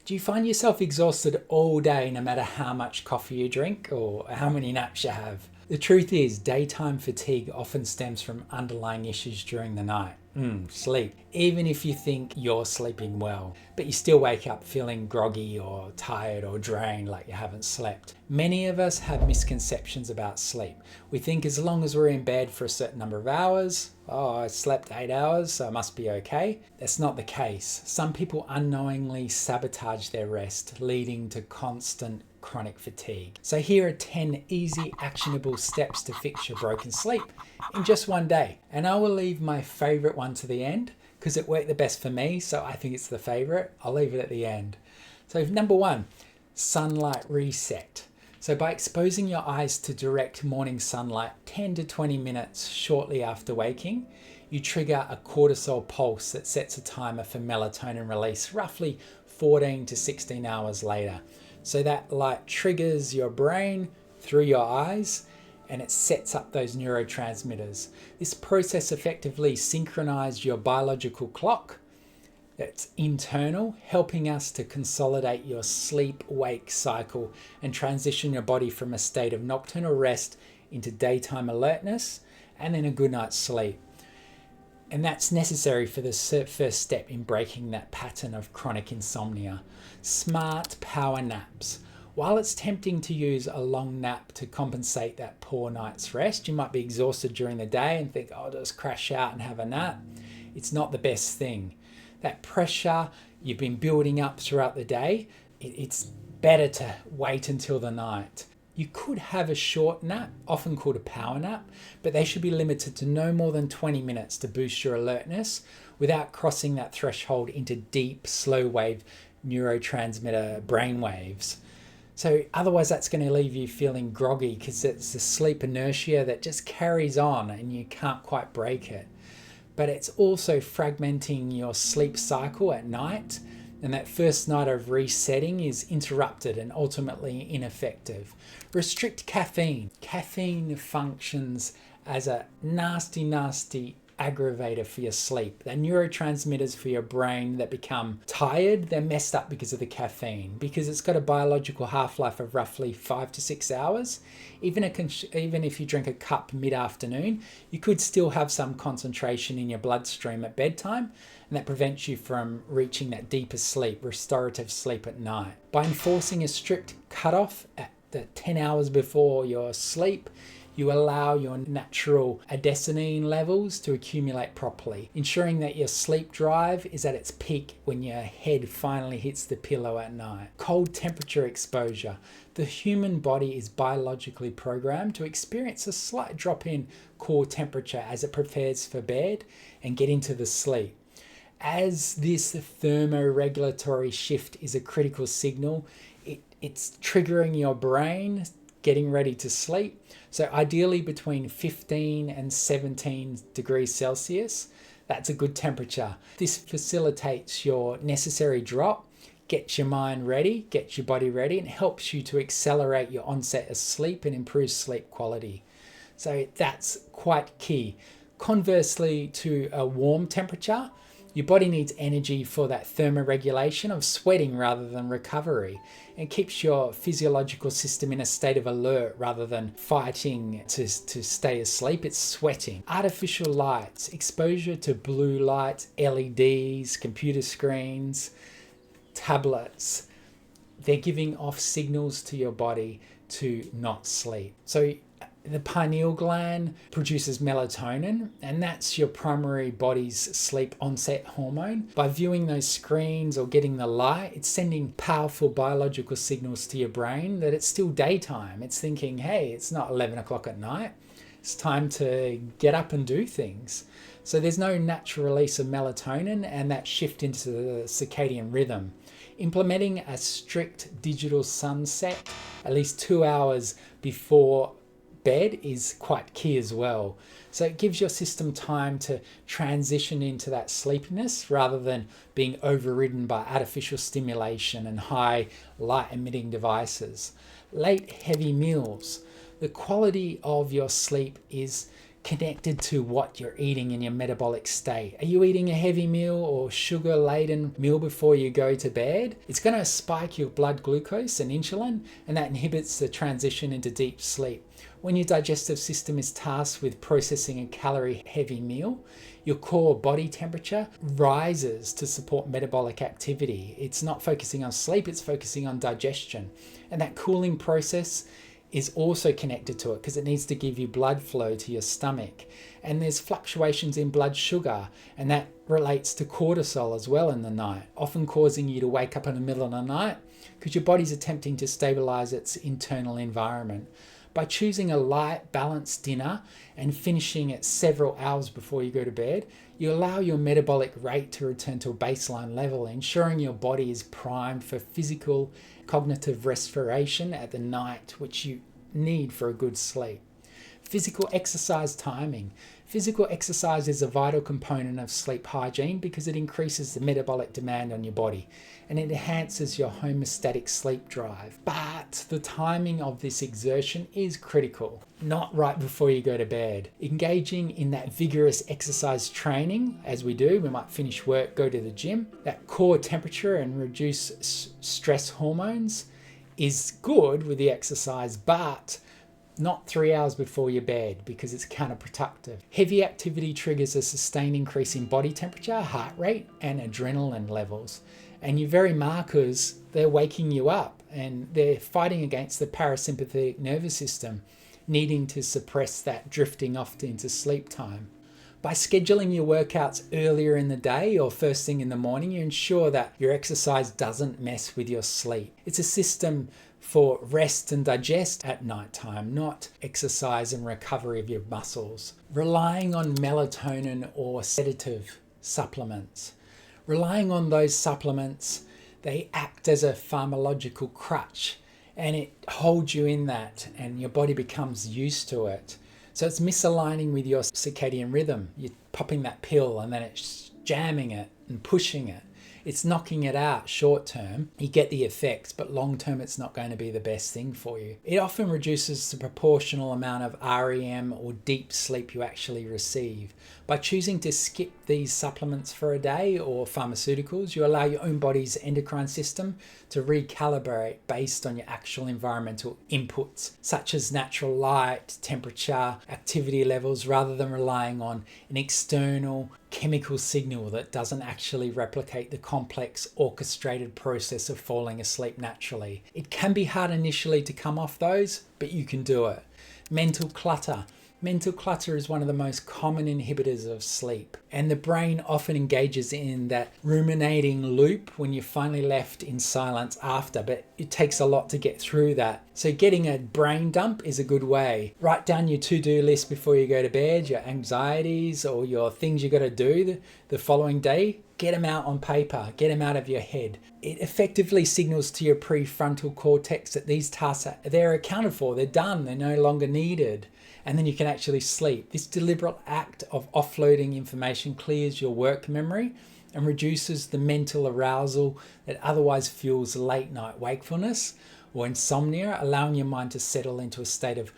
Do you find yourself exhausted all day no matter how much coffee you drink or how many naps you have? The truth is, daytime fatigue often stems from underlying issues during the night. Sleep. Even if you think you're sleeping well, but you still wake up feeling groggy or tired or drained like you haven't slept. Many of us have misconceptions about sleep. We think as long as we're in bed for a certain number of hours, I slept 8 hours, so I must be okay. That's not the case. Some people unknowingly sabotage their rest, leading to constant chronic fatigue. So here are 10 easy, actionable steps to fix your broken sleep in just one day. And I will leave my favorite one to the end because it worked the best for me, so I think it's the favorite. I'll leave it at the end. So number 1, sunlight reset. So by exposing your eyes to direct morning sunlight 10 to 20 minutes shortly after waking, you trigger a cortisol pulse that sets a timer for melatonin release roughly 14 to 16 hours later. So that light triggers your brain through your eyes and it sets up those neurotransmitters. This process effectively synchronizes your biological clock that's internal, helping us to consolidate your sleep-wake cycle and transition your body from a state of nocturnal rest into daytime alertness and then a good night's sleep. And that's necessary for the first step in breaking that pattern of chronic insomnia. Smart power naps. While it's tempting to use a long nap to compensate that poor night's rest, you might be exhausted during the day and think, I'll just crash out and have a nap. It's not the best thing. That pressure you've been building up throughout the day, it's better to wait until the night. You could have a short nap, often called a power nap, but they should be limited to no more than 20 minutes to boost your alertness without crossing that threshold into deep, slow wave neurotransmitter brain waves. So otherwise that's going to leave you feeling groggy because it's the sleep inertia that just carries on and you can't quite break it. But it's also fragmenting your sleep cycle at night, and that first night of resetting is interrupted and ultimately ineffective. Restrict caffeine. Caffeine functions as a nasty aggravator for your sleep. The neurotransmitters for your brain that become tired, they're messed up because of the caffeine, because it's got a biological half-life of roughly 5 to 6 hours. Even if you drink a cup mid-afternoon, you could still have some concentration in your bloodstream at bedtime, and that prevents you from reaching that deeper sleep, restorative sleep at night. By enforcing a strict cutoff at the 10 hours before your sleep, you allow your natural adenosine levels to accumulate properly, ensuring that your sleep drive is at its peak when your head finally hits the pillow at night. Cold temperature exposure. The human body is biologically programmed to experience a slight drop in core temperature as it prepares for bed and get into the sleep. As this thermoregulatory shift is a critical signal, it's triggering your brain getting ready to sleep. So ideally between 15 and 17 degrees Celsius, that's a good temperature. This facilitates your necessary drop, gets your mind ready, gets your body ready, and helps you to accelerate your onset of sleep and improve sleep quality. So that's quite key. Conversely to a warm temperature, your body needs energy for that thermoregulation of sweating rather than recovery, and keeps your physiological system in a state of alert rather than fighting to stay asleep. It's sweating. Artificial lights, exposure to blue light, LEDs, computer screens, tablets, they're giving off signals to your body to not sleep. So the pineal gland produces melatonin, and that's your primary body's sleep onset hormone. By viewing those screens or getting the light, it's sending powerful biological signals to your brain that it's still daytime. It's thinking, hey, it's not 11 o'clock at night. It's time to get up and do things. So there's no natural release of melatonin and that shift into the circadian rhythm. Implementing a strict digital sunset at least 2 hours before bed is quite key as well. So it gives your system time to transition into that sleepiness rather than being overridden by artificial stimulation and high light emitting devices. Late heavy meals. The quality of your sleep is connected to what you're eating in your metabolic state. Are you eating a heavy meal or sugar-laden meal before you go to bed? It's going to spike your blood glucose and insulin, and that inhibits the transition into deep sleep. When your digestive system is tasked with processing a calorie-heavy meal, your core body temperature rises to support metabolic activity. It's not focusing on sleep, it's focusing on digestion. And that cooling process is also connected to it because it needs to give you blood flow to your stomach. And there's fluctuations in blood sugar, and that relates to cortisol as well in the night, often causing you to wake up in the middle of the night because your body's attempting to stabilize its internal environment. By choosing a light, balanced dinner and finishing it several hours before you go to bed, you allow your metabolic rate to return to a baseline level, ensuring your body is primed for physical, cognitive restoration at the night, which you need for a good sleep. Physical exercise timing. Physical exercise is a vital component of sleep hygiene because it increases the metabolic demand on your body and it enhances your homeostatic sleep drive. But the timing of this exertion is critical, not right before you go to bed. Engaging in that vigorous exercise training, as we do, we might finish work, go to the gym, that core temperature and reduce stress hormones is good with the exercise, but not 3 hours before your bed because it's counterproductive. Heavy activity triggers a sustained increase in body temperature, heart rate, and adrenaline levels. And your very markers, they're waking you up and they're fighting against the parasympathetic nervous system, needing to suppress that drifting off into sleep time. By scheduling your workouts earlier in the day or first thing in the morning, you ensure that your exercise doesn't mess with your sleep. It's a system for rest and digest at nighttime, not exercise and recovery of your muscles. Relying on melatonin or sedative supplements. Relying on those supplements, they act as a pharmacological crutch and it holds you in that and your body becomes used to it. So it's misaligning with your circadian rhythm. You're popping that pill and then it's jamming it and pushing it. It's knocking it out short term. You get the effects, but long term it's not going to be the best thing for you. It often reduces the proportional amount of REM or deep sleep you actually receive. By choosing to skip these supplements for a day or pharmaceuticals, you allow your own body's endocrine system to recalibrate based on your actual environmental inputs, such as natural light, temperature, activity levels, rather than relying on an external chemical signal that doesn't actually replicate the complex orchestrated process of falling asleep naturally. It can be hard initially to come off those, but you can do it. Mental clutter. Mental clutter is one of the most common inhibitors of sleep, and the brain often engages in that ruminating loop when you're finally left in silence after, but it takes a lot to get through that. So getting a brain dump is a good way. Write down your to-do list before you go to bed, your anxieties or your things you got to do the following day. Get them out on paper, get them out of your head. It effectively signals to your prefrontal cortex that these tasks they're accounted for, they're done, they're no longer needed. And then you can actually sleep. This deliberate act of offloading information clears your work memory and reduces the mental arousal that otherwise fuels late night wakefulness or insomnia, allowing your mind to settle into a state of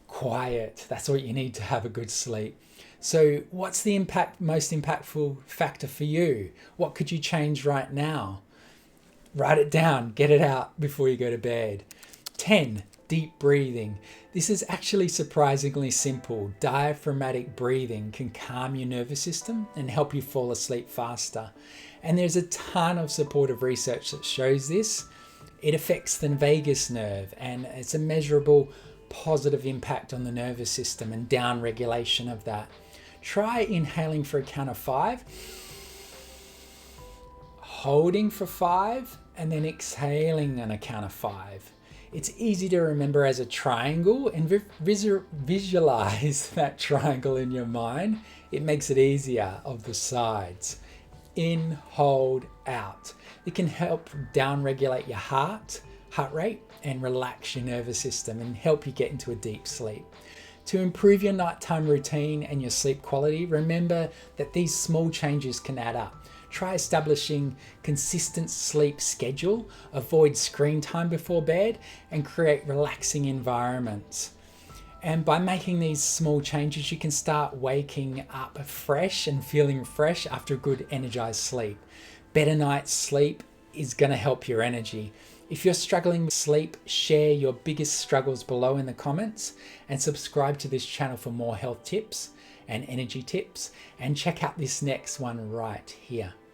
quiet. That's what you need to have a good sleep. So what's the most impactful factor for you? What could you change right now? Write it down, get it out before you go to bed. 10, deep breathing. This is actually surprisingly simple. Diaphragmatic breathing can calm your nervous system and help you fall asleep faster. And there's a ton of supportive research that shows this. It affects the vagus nerve and it's a measurable positive impact on the nervous system and down regulation of that. Try inhaling for a count of 5, holding for 5, and then exhaling on a count of 5. It's easy to remember as a triangle and visualize that triangle in your mind. It makes it easier of the sides. In, hold, out. It can help downregulate your heart rate and relax your nervous system and help you get into a deep sleep. To improve your nighttime routine and your sleep quality, remember that these small changes can add up. Try establishing consistent sleep schedule, avoid screen time before bed, and create relaxing environments. And by making these small changes, you can start waking up fresh and feeling fresh after a good energized sleep. Better night's sleep is going to help your energy. If you're struggling with sleep, share your biggest struggles below in the comments and subscribe to this channel for more health tips and energy tips. And check out this next one right here.